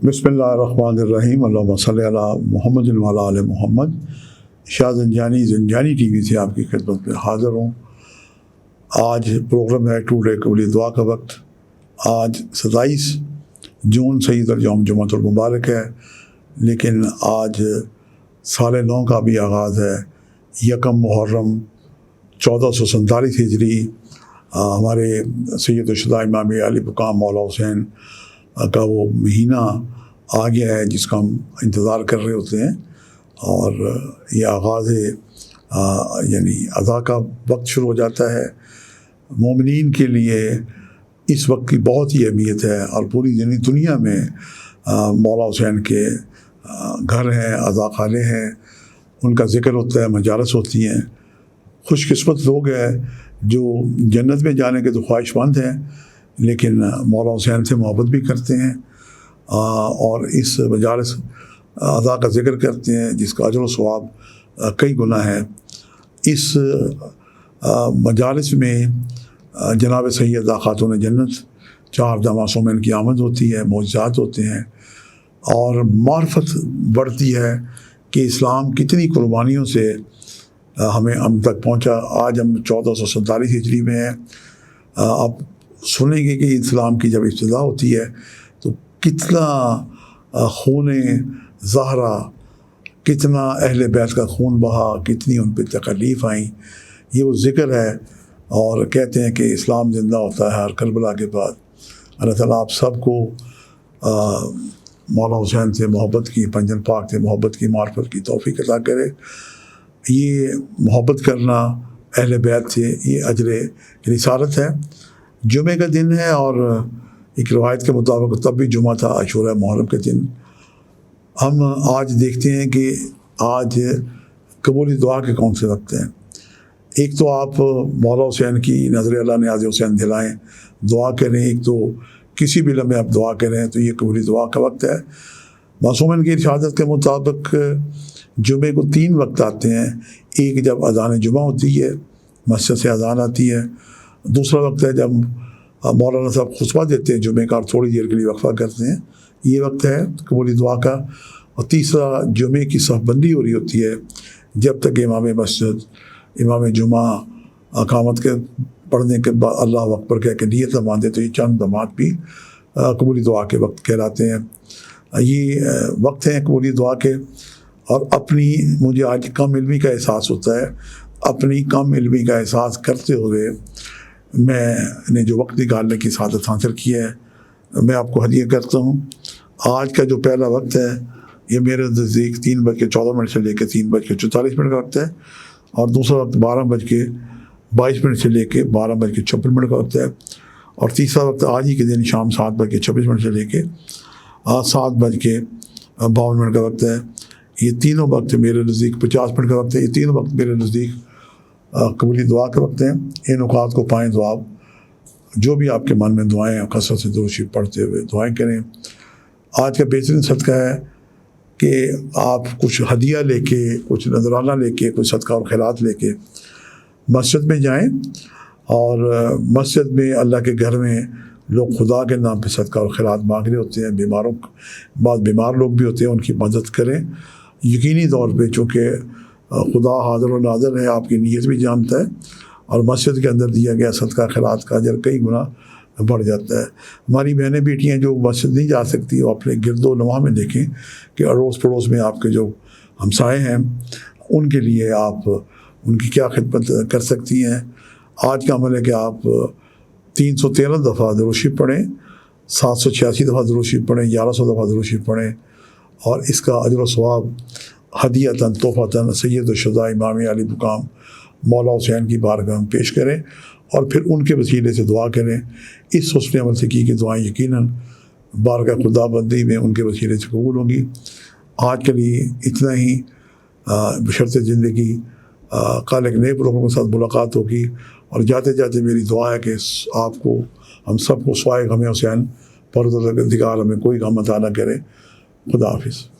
بسم اللہ الرحمن الرحیم، اللہم صلی علی محمد وعلی آل محمد۔ شاہ زنجانی ٹی وی سے آپ کی خدمت میں حاضر ہوں۔ آج پروگرام ہے ٹوڈے قبولی دعا کا وقت۔ آج 27 جون سید الجوم جمعۃ المبارک ہے، لیکن آج سال نو کا بھی آغاز ہے۔ یکم محرم 1447 ہجری ہمارے سید الشہداء امام علی مقام مولا حسین کا وہ مہینہ آ گیا ہے جس کا ہم انتظار کر رہے ہوتے ہیں، اور یہ آغاز یعنی اذا کا وقت شروع ہو جاتا ہے۔ مومنین کے لیے اس وقت کی بہت ہی اہمیت ہے، اور پوری دنیا میں مولا حسین کے گھر ہیں، اذا خانے ہیں، ان کا ذکر ہوتا ہے، مجالس ہوتی ہیں۔ خوش قسمت لوگ ہیں جو جنت میں جانے کے تو خواہش مند ہیں، لیکن مولا حسین سے محبت بھی کرتے ہیں، اور اس مجالس اذا کا ذکر کرتے ہیں جس کا اجر و ثواب کئی گنا ہے۔ اس مجالس میں جناب سیدہ خاتون جنت 4 معصوم میں ان کی آمد ہوتی ہے، معجزات ہوتے ہیں، اور معرفت بڑھتی ہے کہ اسلام کتنی قربانیوں سے ہم تک پہنچا۔ آج ہم 1447 ہجری میں ہیں۔ اب سنیں گے کہ اسلام کی جب ابتدا ہوتی ہے تو کتنا خون زہرا، کتنا اہل بیت کا خون بہا، کتنی ان پہ تکالیف آئیں، یہ وہ ذکر ہے۔ اور کہتے ہیں کہ اسلام زندہ ہوتا ہے ہر کربلا کے بعد۔ اللہ تعالیٰ آپ سب کو مولا حسین سے محبت کی، پنجن پاک سے محبت کی، معرفت کی توفیق عطا کرے۔ یہ محبت کرنا اہل بیت سے یہ اجر رسالت ہے۔ جمعے کا دن ہے، اور ایک روایت کے مطابق تب بھی جمعہ تھا، عاشورہ محرم کے دن۔ ہم آج دیکھتے ہیں کہ آج قبولی دعا کے کون سے وقت ہیں۔ ایک تو آپ مولا حسین کی نظر اللہ نیاز حسین دلائیں، دعا کریں۔ ایک تو کسی بھی لمحے آپ دعا کریں تو یہ قبولی دعا کا وقت ہے۔ معصومین کی ارشادت کے مطابق جمعے کو 3 وقت آتے ہیں۔ ایک جب اذان جمعہ ہوتی ہے، مسجد سے اذان آتی ہے۔ دوسرا وقت ہے جب مولانا صاحب خطبہ دیتے ہیں جمعے کا، اور تھوڑی دیر کے لیے وقفہ کرتے ہیں، یہ وقت ہے قبولی دعا کا۔ اور تیسرا جمعے کی صف بندی ہو رہی ہوتی ہے، جب تک امام مسجد، امام جمعہ اقامت کے پڑھنے کے بعد اللہ اکبر کہہ کے نیت نہ باندھے، تو یہ چند دمات بھی قبولی دعا کے وقت کہلاتے ہیں۔ یہ وقت ہیں قبولی دعا کے۔ اور مجھے آج کم علمی کا احساس ہوتا ہے، اپنی کم علمی کا احساس کرتے ہوئے میں نے جو وقت نکالنے کی سعادت حاصل کی ہے، میں آپ کو ہدیہ کرتا ہوں۔ آج کا جو پہلا وقت ہے یہ میرے نزدیک 3:14 سے لے کے 3:44 کا وقت ہے، اور دوسرا وقت 12:22 سے لے کے 12:56 کا وقت ہے، اور تیسرا وقت آج ہی کے دن شام 7:26 سے لے کے 7:52 کا وقت ہے۔ یہ تینوں وقت میرے نزدیک 50 منٹ کا وقت ہے۔ یہ تینوں وقت میرے نزدیک قبولی دعا کے وقت ہیں۔ ان اوقات کو پائیں تو آپ جو بھی آپ کے من میں دعائیں ہیں کثرت سے درود شریف پڑھتے ہوئے دعائیں کریں۔ آج کا بہترین صدقہ ہے کہ آپ کچھ ہدیہ لے کے، کچھ نذرانہ لے کے، کچھ صدقہ اور خیرات لے کے مسجد میں جائیں، اور مسجد میں اللہ کے گھر میں لوگ خدا کے نام پہ صدقہ اور خیرات مانگ رہے ہوتے ہیں۔ بعض بیمار لوگ بھی ہوتے ہیں، ان کی مدد کریں یقینی طور پہ، چونکہ خدا حاضر و ناظر ہے، آپ کی نیت بھی جانتا ہے، اور مسجد کے اندر دیا گیا صدقہ خیرات کا اجر کئی گنا بڑھ جاتا ہے۔ ہماری بہنیں بیٹیاں جو مسجد نہیں جا سکتی، وہ اپنے گرد و نواح میں دیکھیں کہ اڑوس پڑوس میں آپ کے جو ہمسائے ہیں ان کے لیے آپ ان کی کیا خدمت کر سکتی ہیں۔ آج کا عمل ہے کہ آپ 313 دفعہ درود شریف پڑھیں، 786 دفعہ درود شریف پڑھیں، 1100 دفعہ درود شریف پڑھیں، اور اس کا اجر و ثواب ہدیۃً تحفۃً سید الشہداء امام علی مقام مولا حسین کی بارگاہ میں پیش کریں، اور پھر ان کے وسیلے سے دعا کریں۔ اس حسن عمل سے کی کہ دعائیں یقیناً بارگاہ خدا بندی میں ان کے وسیلے سے قبول ہوں گی۔ آج کے لیے اتنا ہی، بشرط زندگی کل ایک نئے پروگرام کے ساتھ ملاقات ہوگی، اور جاتے جاتے میری دعا ہے کہ آپ کو، ہم سب کو سوائے غم حسین پروردگار ہمیں کوئی غم عطا نہ کرے۔ خدا حافظ۔